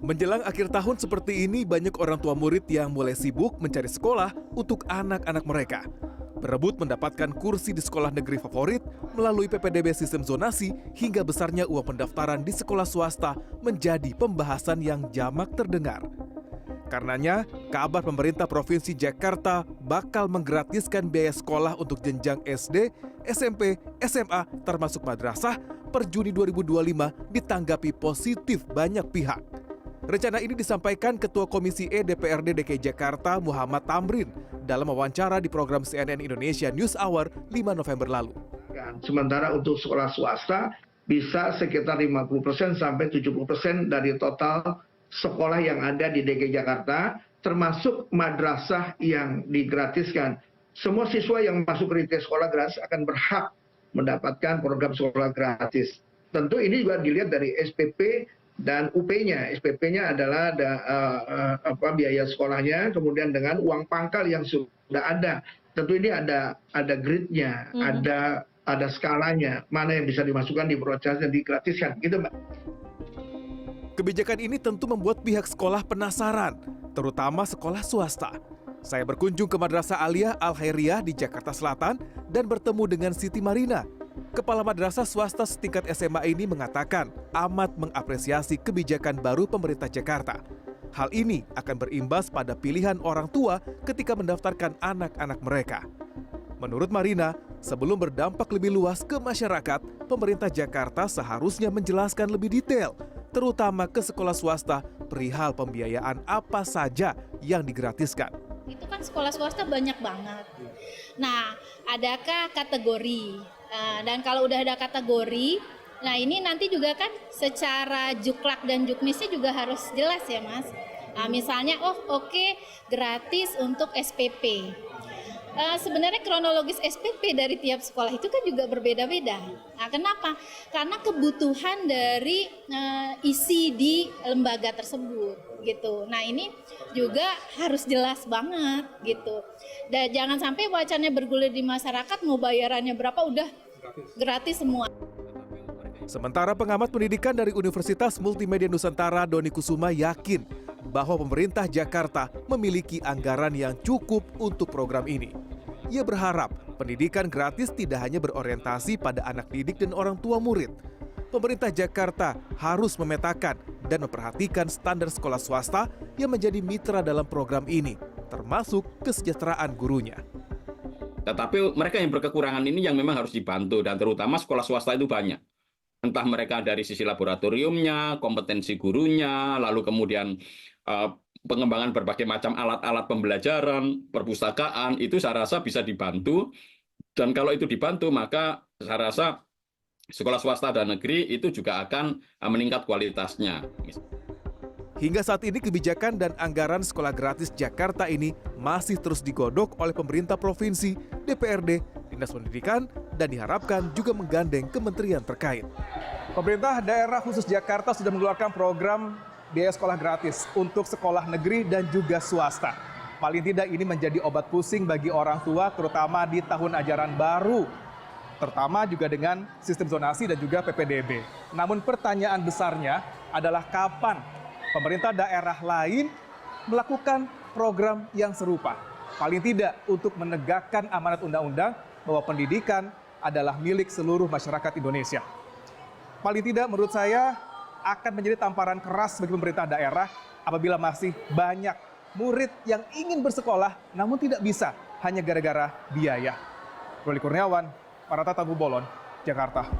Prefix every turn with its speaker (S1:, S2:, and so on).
S1: Menjelang akhir tahun seperti ini, banyak orang tua murid yang mulai sibuk mencari sekolah untuk anak-anak mereka. Berebut mendapatkan kursi di sekolah negeri favorit melalui PPDB sistem zonasi hingga besarnya uang pendaftaran di sekolah swasta menjadi pembahasan yang jamak terdengar. Karenanya, kabar pemerintah Provinsi Jakarta bakal menggratiskan biaya sekolah untuk jenjang SD, SMP, SMA termasuk madrasah per Juni 2025 ditanggapi positif banyak pihak. Rencana ini disampaikan Ketua Komisi E DPRD DKI Jakarta Muhammad Tamrin dalam wawancara di program CNN Indonesia News Hour 5 November lalu.
S2: Sementara untuk sekolah swasta bisa sekitar 50% sampai 70% dari total sekolah yang ada di DKI Jakarta, termasuk madrasah yang digratiskan. Semua siswa yang masuk ke sekolah gratis akan berhak mendapatkan program sekolah gratis. Tentu ini juga dilihat dari SPP dan UP-nya. SPP-nya adalah biaya sekolahnya, kemudian dengan uang pangkal yang sudah ada. Tentu ini ada grade-nya, ada skalanya, mana yang bisa dimasukkan, diproses dan digratiskan, gitu Mbak.
S1: Kebijakan ini tentu membuat pihak sekolah penasaran, terutama sekolah swasta. Saya berkunjung ke Madrasah Aliyah Al-Khairiyah di Jakarta Selatan dan bertemu dengan Siti Marina. Kepala madrasah swasta setingkat SMA ini mengatakan amat mengapresiasi kebijakan baru pemerintah Jakarta. Hal ini akan berimbas pada pilihan orang tua ketika mendaftarkan anak-anak mereka. Menurut Marina, sebelum berdampak lebih luas ke masyarakat, pemerintah Jakarta seharusnya menjelaskan lebih detail, terutama ke sekolah swasta, perihal pembiayaan apa saja yang digratiskan.
S3: Itu kan sekolah swasta banyak banget. Nah, adakah kategori? Dan kalau udah ada kategori, nah ini nanti juga kan secara juklak dan juknisnya juga harus jelas ya Mas. Nah, misalnya, oke, gratis untuk SPP. Sebenarnya kronologis SPP dari tiap sekolah itu kan juga berbeda-beda. Nah, kenapa? Karena kebutuhan dari isi di lembaga tersebut gitu. Nah, ini juga harus jelas banget gitu. Dan jangan sampai wacananya bergulir di masyarakat, mau bayarannya berapa udah gratis semua.
S1: Sementara pengamat pendidikan dari Universitas Multimedia Nusantara Doni Kusuma yakin bahwa pemerintah Jakarta memiliki anggaran yang cukup untuk program ini. Ia berharap pendidikan gratis tidak hanya berorientasi pada anak didik dan orang tua murid. Pemerintah Jakarta harus memetakan dan memperhatikan standar sekolah swasta yang menjadi mitra dalam program ini, termasuk kesejahteraan gurunya.
S4: Tetapi mereka yang berkekurangan ini yang memang harus dibantu, dan terutama sekolah swasta itu banyak. Entah mereka dari sisi laboratoriumnya, kompetensi gurunya, lalu kemudian pengembangan berbagai macam alat-alat pembelajaran, perpustakaan, itu saya rasa bisa dibantu. Dan kalau itu dibantu, maka saya rasa sekolah swasta dan negeri itu juga akan meningkat kualitasnya.
S1: Hingga saat ini kebijakan dan anggaran sekolah gratis Jakarta ini masih terus digodok oleh pemerintah provinsi, DPRD, Dinas Pendidikan, dan diharapkan juga menggandeng kementerian terkait. Pemerintah daerah khusus Jakarta sudah mengeluarkan program biaya sekolah gratis untuk sekolah negeri dan juga swasta. Paling tidak ini menjadi obat pusing bagi orang tua, terutama di tahun ajaran baru, terutama juga dengan sistem zonasi dan juga PPDB. Namun pertanyaan besarnya adalah kapan pemerintah daerah lain melakukan program yang serupa. Paling tidak untuk menegakkan amanat undang-undang bahwa pendidikan adalah milik seluruh masyarakat Indonesia. Paling tidak menurut saya akan menjadi tamparan keras bagi pemerintah daerah apabila masih banyak murid yang ingin bersekolah namun tidak bisa hanya gara-gara biaya. Roli Kurniawan, Parata Tabu Bolon, Jakarta.